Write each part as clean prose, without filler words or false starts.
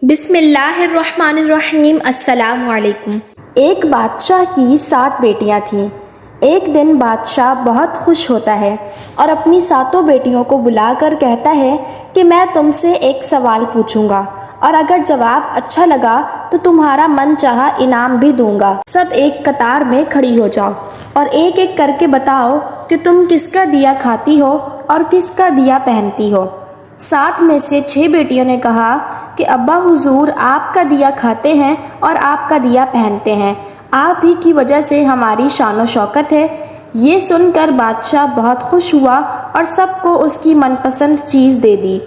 بسم اللہ الرحمن الرحیم۔ السلام علیکم۔ ایک بادشاہ کی 7 بیٹیاں تھیں۔ ایک دن بادشاہ بہت خوش ہوتا ہے اور اپنی 7 بیٹیوں کو بلا کر کہتا ہے کہ میں تم سے ایک سوال پوچھوں گا اور اگر جواب اچھا لگا تو تمہارا من چاہا انعام بھی دوں گا۔ سب ایک قطار میں کھڑی ہو جاؤ اور ایک ایک کر کے بتاؤ کہ تم کس کا دیا کھاتی ہو اور کس کا دیا پہنتی ہو۔ 7 میں سے 6 بیٹیوں نے کہا کہ ابا حضور آپ کا دیا کھاتے ہیں اور آپ کا دیا پہنتے ہیں، آپ ہی کی وجہ سے ہماری شان و شوکت ہے۔ یہ سن کر بادشاہ بہت خوش ہوا اور سب کو اس کی من پسند چیز دے دی۔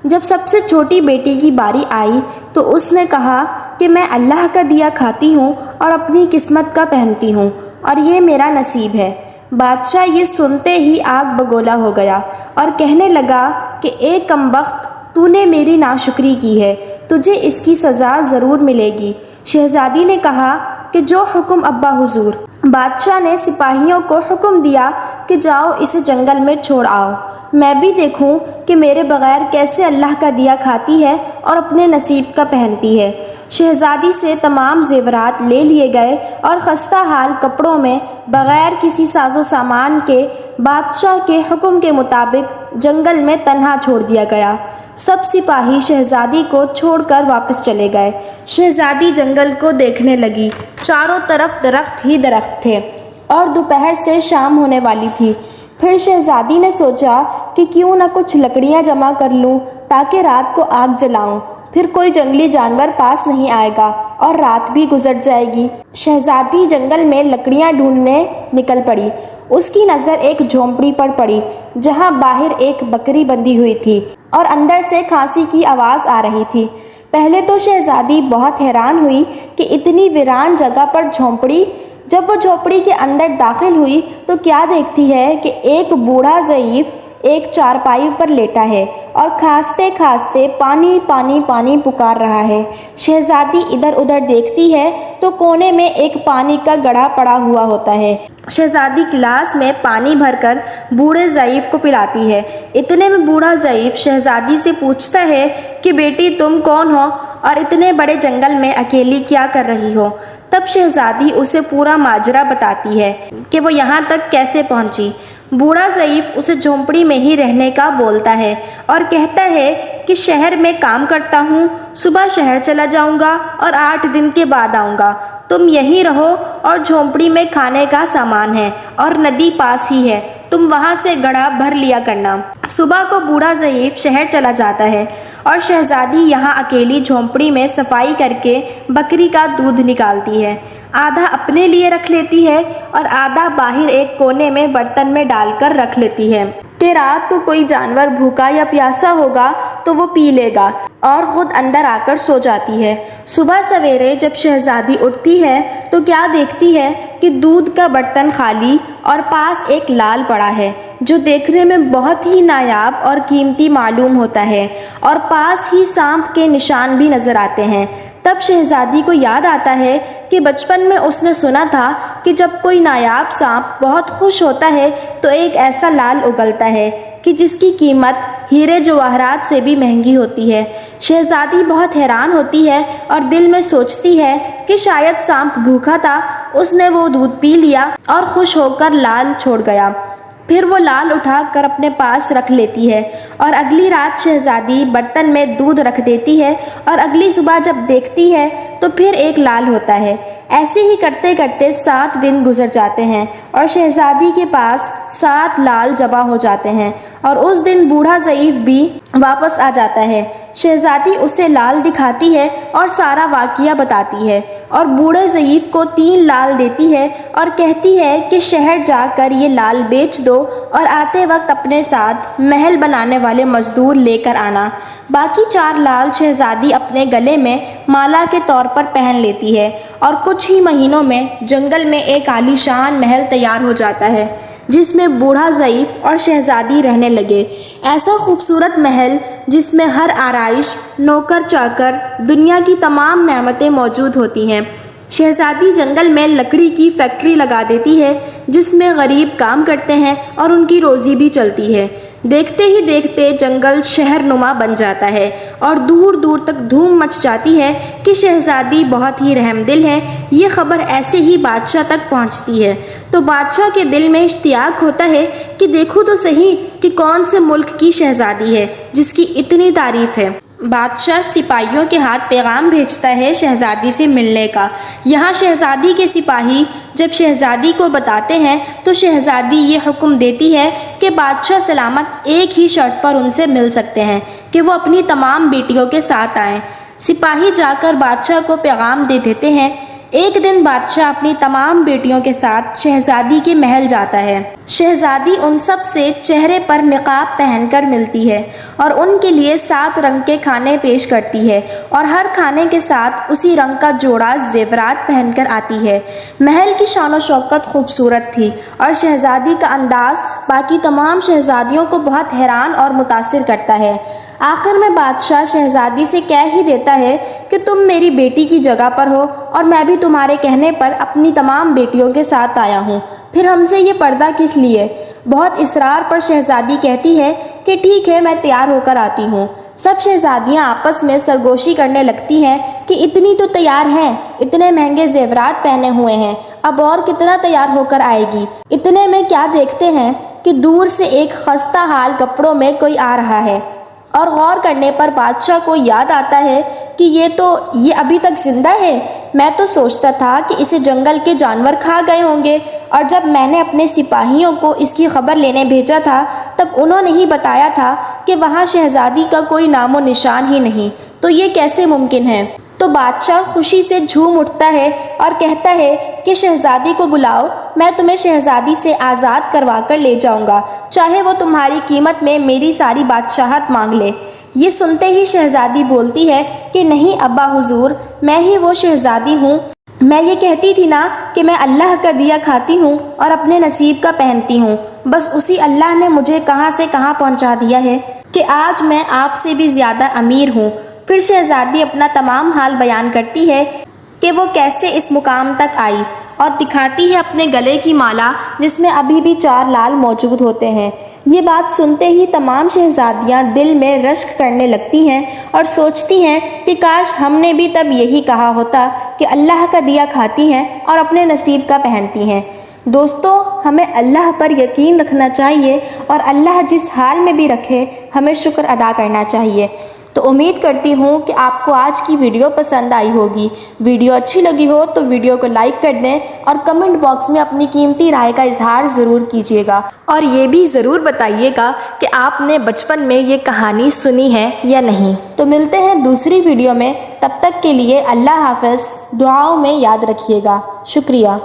جب سب سے چھوٹی بیٹی کی باری آئی تو اس نے کہا کہ میں اللہ کا دیا کھاتی ہوں اور اپنی قسمت کا پہنتی ہوں اور یہ میرا نصیب ہے۔ بادشاہ یہ سنتے ہی آگ بگولا ہو گیا اور کہنے لگا کہ اے کمبخت، تو نے میری ناشکری کی ہے، تجھے اس کی سزا ضرور ملے گی۔ شہزادی نے کہا کہ جو حکم ابا حضور۔ بادشاہ نے سپاہیوں کو حکم دیا کہ جاؤ اسے جنگل میں چھوڑ آؤ، میں بھی دیکھوں کہ میرے بغیر کیسے اللہ کا دیا کھاتی ہے اور اپنے نصیب کا پہنتی ہے۔ شہزادی سے تمام زیورات لے لیے گئے اور خستہ حال کپڑوں میں بغیر کسی ساز و سامان کے بادشاہ کے حکم کے مطابق جنگل میں تنہا چھوڑ دیا گیا۔ سب سپاہی شہزادی کو چھوڑ کر واپس چلے گئے۔ شہزادی جنگل کو دیکھنے لگی، چاروں طرف درخت ہی درخت تھے اور دوپہر سے شام ہونے والی تھی۔ پھر شہزادی نے سوچا کہ کیوں نہ کچھ لکڑیاں جمع کر لوں تاکہ رات کو آگ جلاؤں، پھر کوئی جنگلی جانور پاس نہیں آئے گا اور رات بھی گزر جائے گی۔ شہزادی جنگل میں لکڑیاں ڈھونڈنے نکل پڑی۔ اس کی نظر ایک جھونپڑی پر پڑی جہاں باہر ایک بکری بندھی ہوئی تھی اور اندر سے کھانسی کی آواز آ رہی تھی۔ پہلے تو شہزادی بہت حیران ہوئی کہ اتنی ویران جگہ پر جھونپڑی۔ جب وہ جھونپڑی کے اندر داخل ہوئی تو کیا دیکھتی ہے کہ ایک بوڑھا ضعیف ایک چارپائی پر لیٹا ہے اور کھانستے کھانستے پانی پانی پانی پکار رہا ہے۔ شہزادی ادھر ادھر دیکھتی ہے تو کونے میں ایک پانی کا گڑھا پڑا ہوا ہوتا ہے۔ شہزادی گلاس میں پانی بھر کر بوڑھے ضعیف کو پلاتی ہے۔ اتنے میں بوڑھا ضعیف شہزادی سے پوچھتا ہے کہ بیٹی تم کون ہو اور اتنے بڑے جنگل میں اکیلی کیا کر رہی ہو؟ تب شہزادی اسے پورا ماجرا بتاتی ہے کہ وہ یہاں تک کیسے پہنچی۔ بوڑھا ضعیف اسے جھونپڑی میں ہی رہنے کا بولتا ہے اور کہتا ہے کہ شہر میں کام کرتا ہوں، صبح شہر چلا جاؤں گا اور 8 دن کے بعد آؤں گا، تم یہیں رہو اور جھونپڑی میں کھانے کا سامان ہے اور ندی پاس ہی ہے، تم وہاں سے گڑھا بھر لیا کرنا۔ صبح کو بوڑھا ضعیف شہر چلا جاتا ہے اور شہزادی یہاں اکیلی جھونپڑی میں صفائی کر کے بکری کا دودھ نکالتی ہے۔ آدھا اپنے لیے رکھ لیتی ہے اور آدھا باہر ایک کونے میں برتن میں ڈال کر رکھ لیتی ہے کہ رات کو کوئی جانور بھوکا یا پیاسا ہوگا تو وہ پی لے گا اور خود اندر آ کر سو جاتی ہے۔ صبح سویرے جب شہزادی اٹھتی ہے تو کیا دیکھتی ہے کہ دودھ کا برتن خالی اور پاس ایک لال پڑا ہے جو دیکھنے میں بہت ہی نایاب اور قیمتی معلوم ہوتا ہے اور پاس ہی سانپ کے نشان بھی نظر آتے ہیں۔ تب شہزادی کو یاد آتا ہے کہ بچپن میں اس نے سنا تھا کہ جب کوئی نایاب سانپ بہت خوش ہوتا ہے تو ایک ایسا لال اگلتا ہے کہ جس کی قیمت ہیرے جواہرات سے بھی مہنگی ہوتی ہے۔ شہزادی بہت حیران ہوتی ہے اور دل میں سوچتی ہے کہ شاید سانپ بھوکا تھا، اس نے وہ دودھ پی لیا اور خوش ہو کر لال چھوڑ گیا۔ پھر وہ لال اٹھا کر اپنے پاس رکھ لیتی ہے اور اگلی رات شہزادی برتن میں دودھ رکھ دیتی ہے اور اگلی صبح جب دیکھتی ہے تو پھر ایک لال ہوتا ہے۔ ایسے ہی کرتے کرتے 7 دن گزر جاتے ہیں اور شہزادی کے پاس 7 لال جمع ہو جاتے ہیں اور اس دن بوڑھا ضعیف بھی واپس آ جاتا ہے۔ شہزادی اسے لال دکھاتی ہے اور سارا واقعہ بتاتی ہے اور بوڑھے ضعیف کو 3 لال دیتی ہے اور کہتی ہے کہ شہر جا کر یہ لال بیچ دو اور آتے وقت اپنے ساتھ محل بنانے والے مزدور لے کر آنا۔ باقی 4 لال شہزادی اپنے گلے میں مالا کے طور پر پہن لیتی ہے اور کچھ ہی مہینوں میں جنگل میں ایک عالیشان محل تیار ہو جاتا ہے جس میں بوڑھا ضعیف اور شہزادی رہنے لگے۔ ایسا خوبصورت محل جس میں ہر آرائش، نوکر چاکر، دنیا کی تمام نعمتیں موجود ہوتی ہیں۔ شہزادی جنگل میں لکڑی کی فیکٹری لگا دیتی ہے جس میں غریب کام کرتے ہیں اور ان کی روزی بھی چلتی ہے۔ دیکھتے ہی دیکھتے جنگل شہر نما بن جاتا ہے اور دور دور تک دھوم مچ جاتی ہے کہ شہزادی بہت ہی رحم دل ہے۔ یہ خبر ایسے ہی بادشاہ تک پہنچتی ہے تو بادشاہ کے دل میں اشتیاق ہوتا ہے کہ دیکھو تو صحیح کہ کون سے ملک کی شہزادی ہے جس کی اتنی تعریف ہے۔ بادشاہ سپاہیوں کے ہاتھ پیغام بھیجتا ہے شہزادی سے ملنے کا۔ یہاں شہزادی کے سپاہی جب شہزادی کو بتاتے ہیں تو شہزادی یہ حکم دیتی ہے کہ بادشاہ سلامت ایک ہی شرط پر ان سے مل سکتے ہیں کہ وہ اپنی تمام بیٹیوں کے ساتھ آئیں۔ سپاہی جا کر بادشاہ کو پیغام دے دیتے ہیں۔ ایک دن بادشاہ اپنی تمام بیٹیوں کے ساتھ شہزادی کے محل جاتا ہے۔ شہزادی ان سب سے چہرے پر نقاب پہن کر ملتی ہے اور ان کے لیے 7 رنگ کے کھانے پیش کرتی ہے اور ہر کھانے کے ساتھ اسی رنگ کا جوڑا زیورات پہن کر آتی ہے۔ محل کی شان و شوکت خوبصورت تھی اور شہزادی کا انداز باقی تمام شہزادیوں کو بہت حیران اور متاثر کرتا ہے۔ آخر میں بادشاہ شہزادی سے کہہ ہی دیتا ہے کہ تم میری بیٹی کی جگہ پر ہو اور میں بھی تمہارے کہنے پر اپنی تمام بیٹیوں کے ساتھ آیا ہوں، پھر ہم سے یہ پردہ کس لیے؟ بہت اصرار پر شہزادی کہتی ہے کہ ٹھیک ہے، میں تیار ہو کر آتی ہوں۔ سب شہزادیاں آپس میں سرگوشی کرنے لگتی ہیں کہ اتنی تو تیار ہیں، اتنے مہنگے زیورات پہنے ہوئے ہیں، اب اور کتنا تیار ہو کر آئے گی۔ اتنے میں کیا دیکھتے ہیں کہ دور سے ایک خستہ حال کپڑوں میں کوئی آ رہا ہے اور غور کرنے پر بادشاہ کو یاد آتا ہے کہ یہ ابھی تک زندہ ہے۔ میں تو سوچتا تھا کہ اسے جنگل کے جانور کھا گئے ہوں گے، اور جب میں نے اپنے سپاہیوں کو اس کی خبر لینے بھیجا تھا تب انہوں نے ہی بتایا تھا کہ وہاں شہزادی کا کوئی نام و نشان ہی نہیں، تو یہ کیسے ممکن ہے؟ تو بادشاہ خوشی سے جھوم اٹھتا ہے اور کہتا ہے کہ شہزادی کو بلاؤ، میں تمہیں شہزادی سے آزاد کروا کر لے جاؤں گا، چاہے وہ تمہاری قیمت میں میری ساری بادشاہت مانگ لے۔ یہ سنتے ہی شہزادی بولتی ہے کہ نہیں ابا حضور، میں ہی وہ شہزادی ہوں۔ میں یہ کہتی تھی نا کہ میں اللہ کا دیا کھاتی ہوں اور اپنے نصیب کا پہنتی ہوں، بس اسی اللہ نے مجھے کہاں سے کہاں پہنچا دیا ہے کہ آج میں آپ سے بھی زیادہ امیر ہوں۔ پھر شہزادی اپنا تمام حال بیان کرتی ہے کہ وہ کیسے اس مقام تک آئی اور دکھاتی ہے اپنے گلے کی مالا جس میں ابھی بھی 4 لال موجود ہوتے ہیں۔ یہ بات سنتے ہی تمام شہزادیاں دل میں رشک کرنے لگتی ہیں اور سوچتی ہیں کہ کاش ہم نے بھی تب یہی کہا ہوتا کہ اللہ کا دیا کھاتی ہیں اور اپنے نصیب کا پہنتی ہیں۔ دوستو، ہمیں اللہ پر یقین رکھنا چاہیے اور اللہ جس حال میں بھی رکھے ہمیں شکر ادا کرنا چاہیے۔ تو امید کرتی ہوں کہ آپ کو آج کی ویڈیو پسند آئی ہوگی۔ ویڈیو اچھی لگی ہو تو ویڈیو کو لائک کر دیں اور کمنٹ باکس میں اپنی قیمتی رائے کا اظہار ضرور کیجیے گا، اور یہ بھی ضرور بتائیے گا کہ آپ نے بچپن میں یہ کہانی سنی ہے یا نہیں۔ تو ملتے ہیں دوسری ویڈیو میں، تب تک کے لیے اللہ حافظ، دعاؤں میں یاد رکھیے گا۔ شکریہ۔